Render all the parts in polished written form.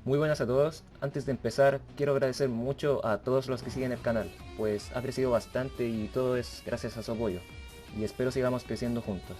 Muy buenas a todos. Antes de empezar, quiero agradecer mucho a todos los que siguen el canal, pues ha crecido bastante y todo es gracias a su apoyo, y espero sigamos creciendo juntos.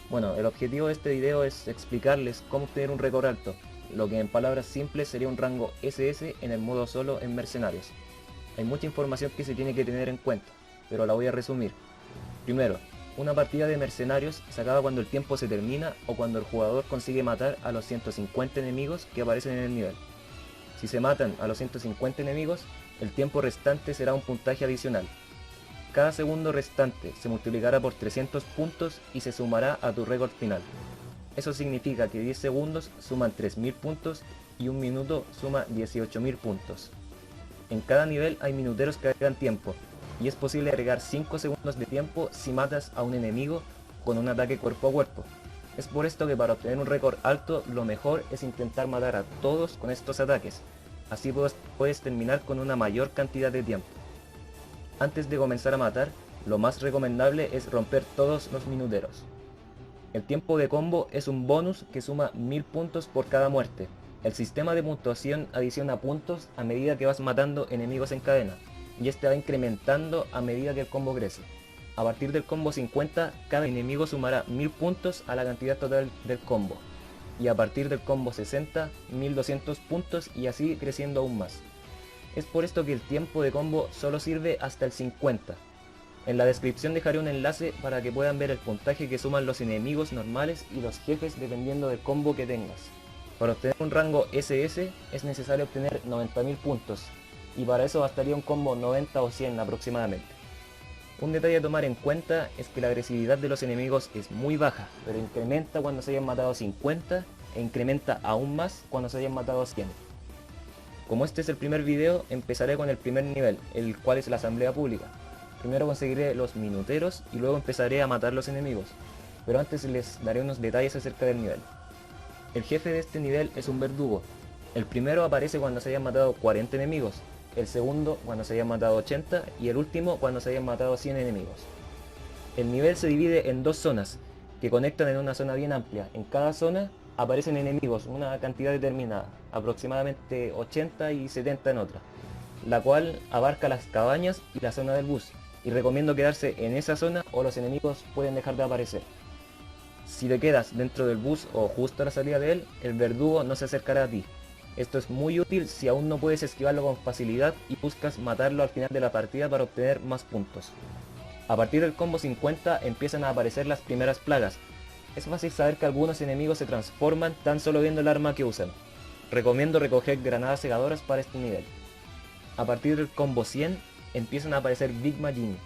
Bueno, el objetivo de este video es explicarles cómo obtener un récord alto, lo que en palabras simples sería un rango SS en el modo solo en Mercenarios. Hay mucha información que se tiene que tener en cuenta, pero la voy a resumir. Primero, una partida de mercenarios se acaba cuando el tiempo se termina o cuando el jugador consigue matar a los 150 enemigos que aparecen en el nivel. Si se matan a los 150 enemigos, el tiempo restante será un puntaje adicional. Cada segundo restante se multiplicará por 300 puntos y se sumará a tu récord final. Eso significa que 10 segundos suman 3000 puntos y un minuto suma 18000 puntos. En cada nivel hay minuteros que agregan tiempo, y es posible agregar 5 segundos de tiempo si matas a un enemigo con un ataque cuerpo a cuerpo. Es por esto que para obtener un récord alto lo mejor es intentar matar a todos con estos ataques, así puedes terminar con una mayor cantidad de tiempo. Antes de comenzar a matar, lo más recomendable es romper todos los minuteros. El tiempo de combo es un bonus que suma 1000 puntos por cada muerte. El sistema de puntuación adiciona puntos a medida que vas matando enemigos en cadena, y este va incrementando a medida que el combo crece. A partir del combo 50, cada enemigo sumará 1000 puntos a la cantidad total del combo, y a partir del combo 60, 1200 puntos y así creciendo aún más. Es por esto que el tiempo de combo solo sirve hasta el 50. En la descripción dejaré un enlace para que puedan ver el puntaje que suman los enemigos normales y los jefes dependiendo del combo que tengas. Para obtener un rango SS es necesario obtener 90.000 puntos, y para eso bastaría un combo 90 o 100 aproximadamente. Un detalle a tomar en cuenta es que la agresividad de los enemigos es muy baja, pero incrementa cuando se hayan matado 50 e incrementa aún más cuando se hayan matado 100. Como este es el primer video, empezaré con el primer nivel, el cual es la asamblea pública. Primero conseguiré los minuteros y luego empezaré a matar los enemigos, pero antes les daré unos detalles acerca del nivel. El jefe de este nivel es un verdugo. El primero aparece cuando se hayan matado 40 enemigos, el segundo cuando se hayan matado 80 y el último cuando se hayan matado 100 enemigos. El nivel se divide en dos zonas, que conectan en una zona bien amplia. En cada zona aparecen enemigos, una cantidad determinada, aproximadamente 80 y 70 en otra, la cual abarca las cabañas y la zona del bus, y recomiendo quedarse en esa zona o los enemigos pueden dejar de aparecer. Si te quedas dentro del bus o justo a la salida de él, el verdugo no se acercará a ti. Esto es muy útil si aún no puedes esquivarlo con facilidad y buscas matarlo al final de la partida para obtener más puntos. A partir del combo 50 empiezan a aparecer las primeras plagas. Es fácil saber que algunos enemigos se transforman tan solo viendo el arma que usan. Recomiendo recoger granadas cegadoras para este nivel. A partir del combo 100 empiezan a aparecer Big Magini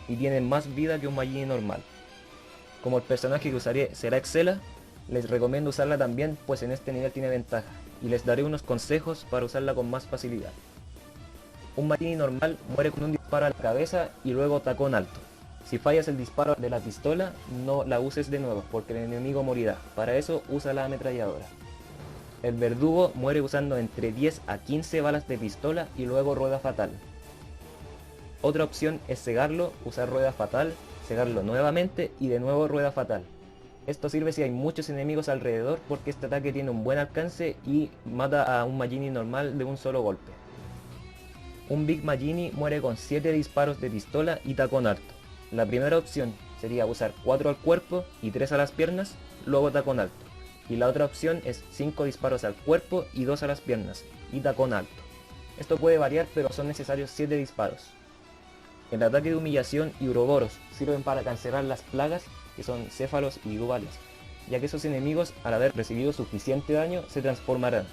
y tienen más vida que un Magini normal. Como el personaje que usaré será Excella, les recomiendo usarla también, pues en este nivel tiene ventaja, y les daré unos consejos para usarla con más facilidad. Un Magini normal muere con un disparo a la cabeza y luego tacón alto. Si fallas el disparo de la pistola, no la uses de nuevo, porque el enemigo morirá. Para eso usa la ametralladora. El verdugo muere usando entre 10 a 15 balas de pistola y luego rueda fatal. Otra opción es cegarlo, usar rueda fatal, cegarlo nuevamente y de nuevo rueda fatal. Esto sirve si hay muchos enemigos alrededor porque este ataque tiene un buen alcance y mata a un Magini normal de un solo golpe. Un Big Magini muere con 7 disparos de pistola y tacón alto. La primera opción sería usar 4 al cuerpo y 3 a las piernas, luego tacón alto. Y la otra opción es 5 disparos al cuerpo y 2 a las piernas, y tacón alto. Esto puede variar, pero son necesarios 7 disparos. El ataque de humillación y uroboros sirven para cancelar las plagas, que son céfalos y duvales, ya que esos enemigos, al haber recibido suficiente daño, se transformarán.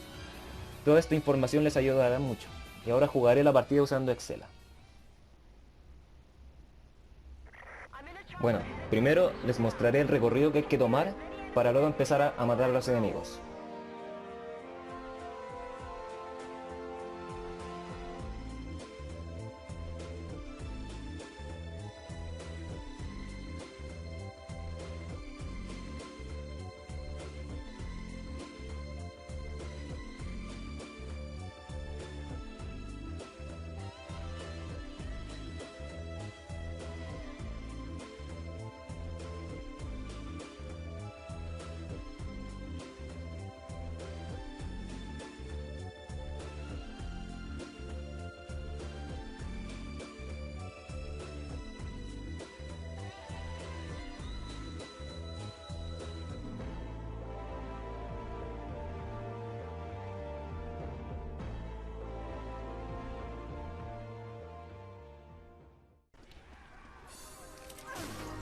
Toda esta información les ayudará mucho, y ahora jugaré la partida usando Excella. Bueno, primero les mostraré el recorrido que hay que tomar para luego empezar a matar a los enemigos.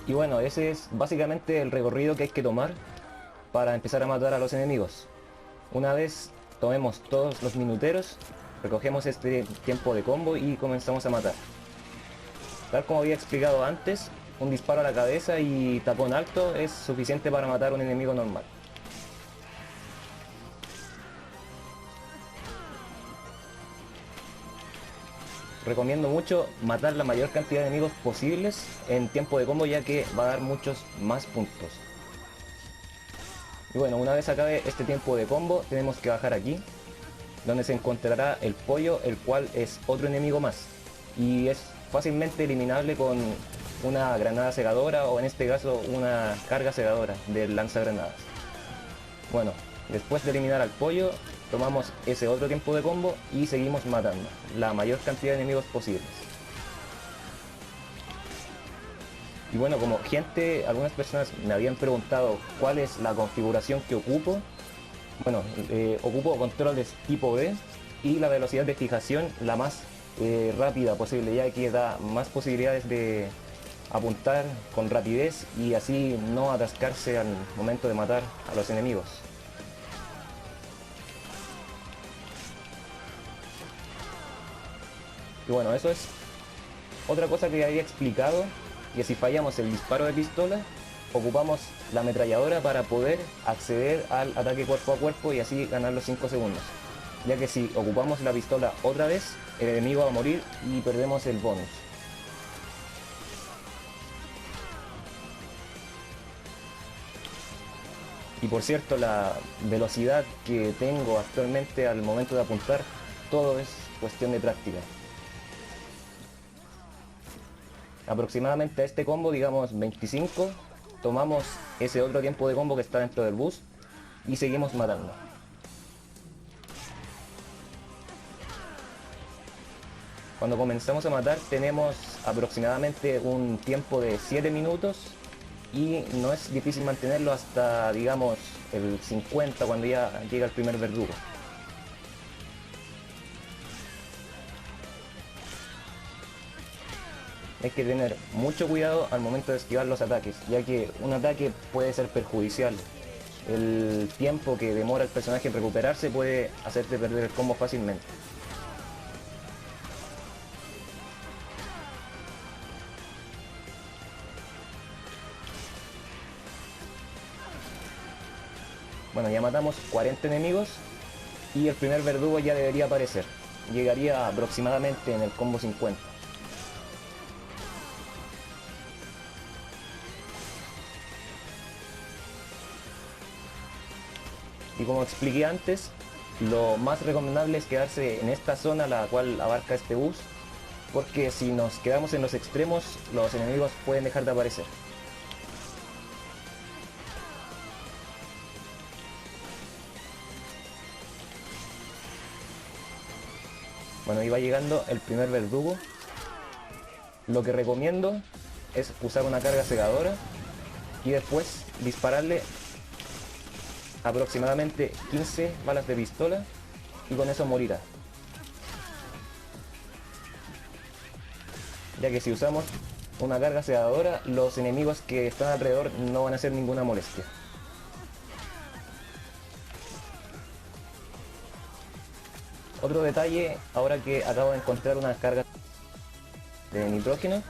Y bueno, ese es básicamente el recorrido que hay que tomar para empezar a matar a los enemigos. Una vez tomemos todos los minuteros, recogemos este tiempo de combo y comenzamos a matar. Tal como había explicado antes, un disparo a la cabeza y tapón alto es suficiente para matar a un enemigo normal. Recomiendo mucho matar la mayor cantidad de enemigos posibles en tiempo de combo, ya que va a dar muchos más puntos. Y bueno, una vez acabe este tiempo de combo, tenemos que bajar aquí, donde se encontrará el pollo, el cual es otro enemigo más. Y es fácilmente eliminable con una granada cegadora, o en este caso una carga cegadora del lanzagranadas. Bueno, después de eliminar al pollo, tomamos ese otro tiempo de combo y seguimos matando la mayor cantidad de enemigos posibles. Y bueno, como gente, algunas personas me habían preguntado cuál es la configuración que ocupo. Bueno, ocupo controles tipo B y la velocidad de fijación la más rápida posible, ya que da más posibilidades de apuntar con rapidez y así no atascarse al momento de matar a los enemigos. Y bueno, eso es otra cosa que había explicado, que si fallamos el disparo de pistola, ocupamos la ametralladora para poder acceder al ataque cuerpo a cuerpo y así ganar los 5 segundos. Ya que si ocupamos la pistola otra vez, el enemigo va a morir y perdemos el bonus. Y por cierto, la velocidad que tengo actualmente al momento de apuntar, todo es cuestión de práctica. Aproximadamente a este combo, digamos 25, tomamos ese otro tiempo de combo que está dentro del bus y seguimos matando. Cuando comenzamos a matar tenemos aproximadamente un tiempo de 7 minutos y no es difícil mantenerlo hasta, digamos, el 50, cuando ya llega el primer verdugo. Hay que tener mucho cuidado al momento de esquivar los ataques, ya que un ataque puede ser perjudicial. El tiempo que demora el personaje en recuperarse puede hacerte perder el combo fácilmente. Bueno, ya matamos 40 enemigos y el primer verdugo ya debería aparecer. Llegaría aproximadamente en el combo 50. Y como expliqué antes, lo más recomendable es quedarse en esta zona la cual abarca este bus, porque si nos quedamos en los extremos, los enemigos pueden dejar de aparecer. Bueno, ahí va llegando el primer verdugo. Lo que recomiendo es usar una carga cegadora y después dispararle aproximadamente 15 balas de pistola y con eso morirá. Ya que si usamos una carga cegadora, los enemigos que están alrededor no van a hacer ninguna molestia. Otro detalle, ahora que acabo de encontrar unas cargas de nitrógeno,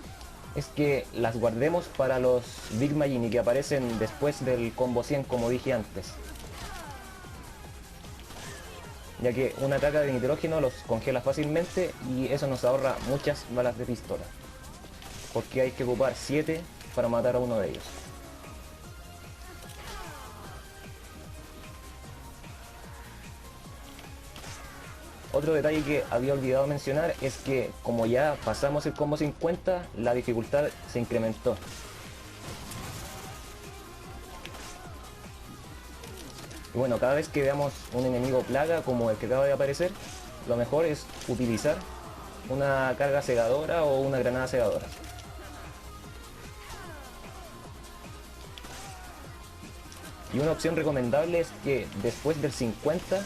es que las guardemos para los Big Magini que aparecen después del combo 100, como dije antes. Ya que una carga de nitrógeno los congela fácilmente y eso nos ahorra muchas balas de pistola, porque hay que ocupar 7 para matar a uno de ellos. Otro detalle que había olvidado mencionar es que como ya pasamos el combo 50, la dificultad se incrementó. Y bueno, cada vez que veamos un enemigo plaga como el que acaba de aparecer, lo mejor es utilizar una carga cegadora o una granada cegadora. Y una opción recomendable es que después del 50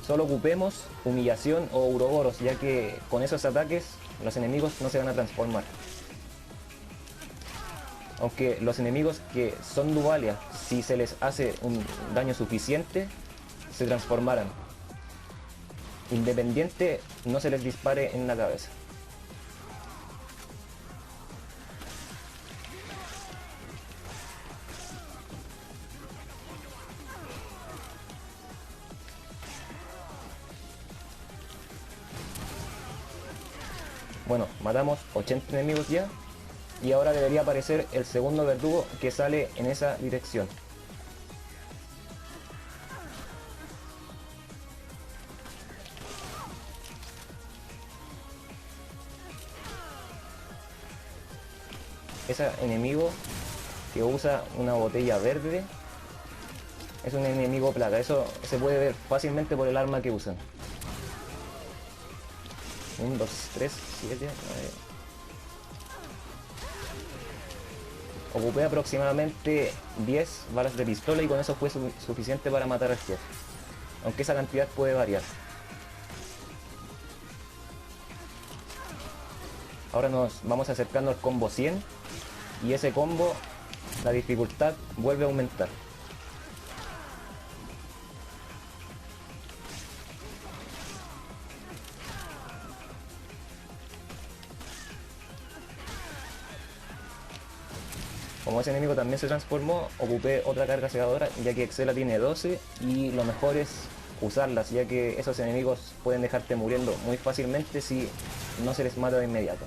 solo ocupemos humillación o uroboros, ya que con esos ataques los enemigos no se van a transformar. Aunque los enemigos que son Dualia, si se les hace un daño suficiente, se transformarán. Independiente no se les dispare en la cabeza. Bueno, matamos 80 enemigos ya. Y ahora debería aparecer el segundo verdugo que sale en esa dirección. Ese enemigo que usa una botella verde es un enemigo plaga. Eso se puede ver fácilmente por el arma que usan. 1, 2, 3, 7, 9. Ocupé aproximadamente 10 balas de pistola y con eso fue suficiente para matar al jefe. Aunque esa cantidad puede variar. Ahora nos vamos acercando al combo 100. Y ese combo, la dificultad vuelve a aumentar. Como ese enemigo también se transformó, ocupé otra carga cegadora, ya que Xela tiene 12 y lo mejor es usarlas, ya que esos enemigos pueden dejarte muriendo muy fácilmente si no se les mata de inmediato.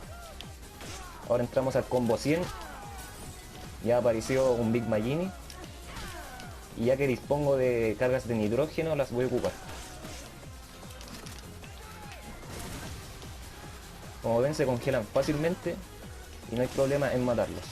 Ahora entramos al combo 100. Ya apareció un Big Magini. Y ya que dispongo de cargas de nitrógeno, las voy a ocupar. Como ven, se congelan fácilmente y no hay problema en matarlos.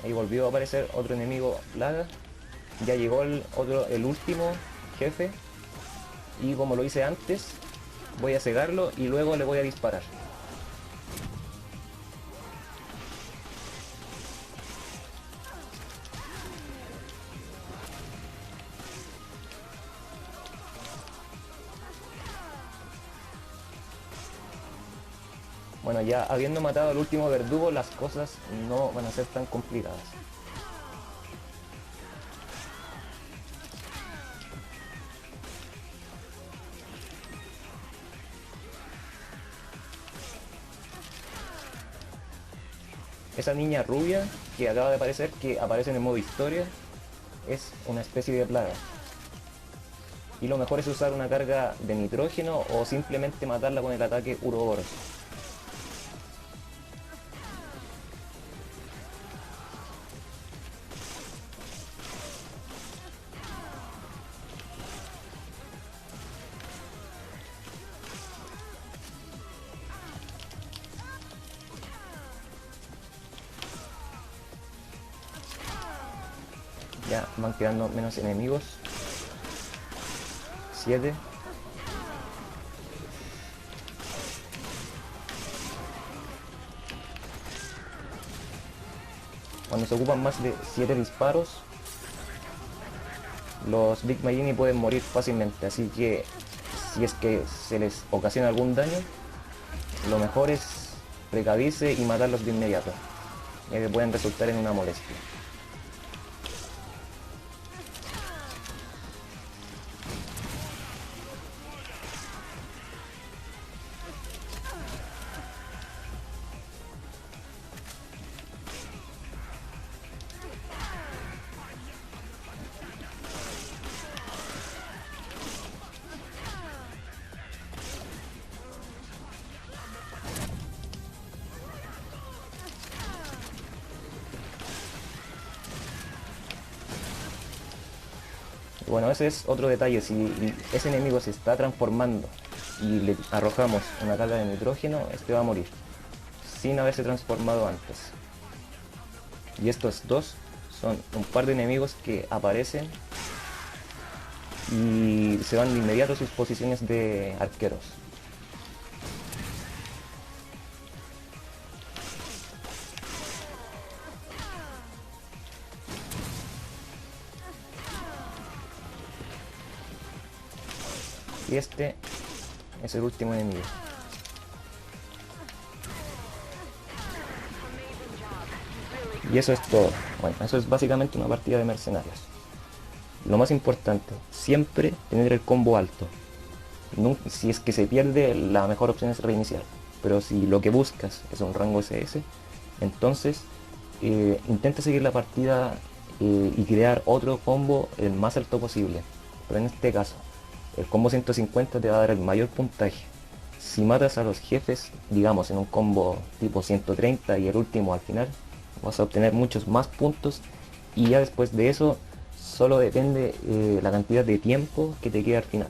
Ahí volvió a aparecer otro enemigo plaga. Ya llegó el último jefe. Y como lo hice antes, voy a cegarlo y luego le voy a disparar. Bueno, ya habiendo matado al último verdugo, las cosas no van a ser tan complicadas. Esa niña rubia que acaba de aparecer, que aparece en el modo historia, es una especie de plaga. Y lo mejor es usar una carga de nitrógeno o simplemente matarla con el ataque Uroboros. Ya van quedando menos enemigos. 7. Cuando se ocupan más de 7 disparos, los Big Magini pueden morir fácilmente, así que si es que se les ocasiona algún daño, lo mejor es precavirse y matarlos de inmediato, ya que pueden resultar en una molestia. Bueno, ese es otro detalle. Si ese enemigo se está transformando y le arrojamos una carga de nitrógeno, este va a morir sin haberse transformado antes. Y estos dos son un par de enemigos que aparecen y se van de inmediato a sus posiciones de arqueros. Y este es el último enemigo. Y eso es todo. Bueno, eso es básicamente una partida de mercenarios. Lo más importante, siempre tener el combo alto. Si es que se pierde, la mejor opción es reiniciar. Pero si lo que buscas es un rango SS, entonces intenta seguir la partida y crear otro combo el más alto posible. Pero en este caso, el combo 150 te va a dar el mayor puntaje. Si matas a los jefes, digamos en un combo tipo 130 y el último al final, vas a obtener muchos más puntos, y ya después de eso solo depende la cantidad de tiempo que te queda al final.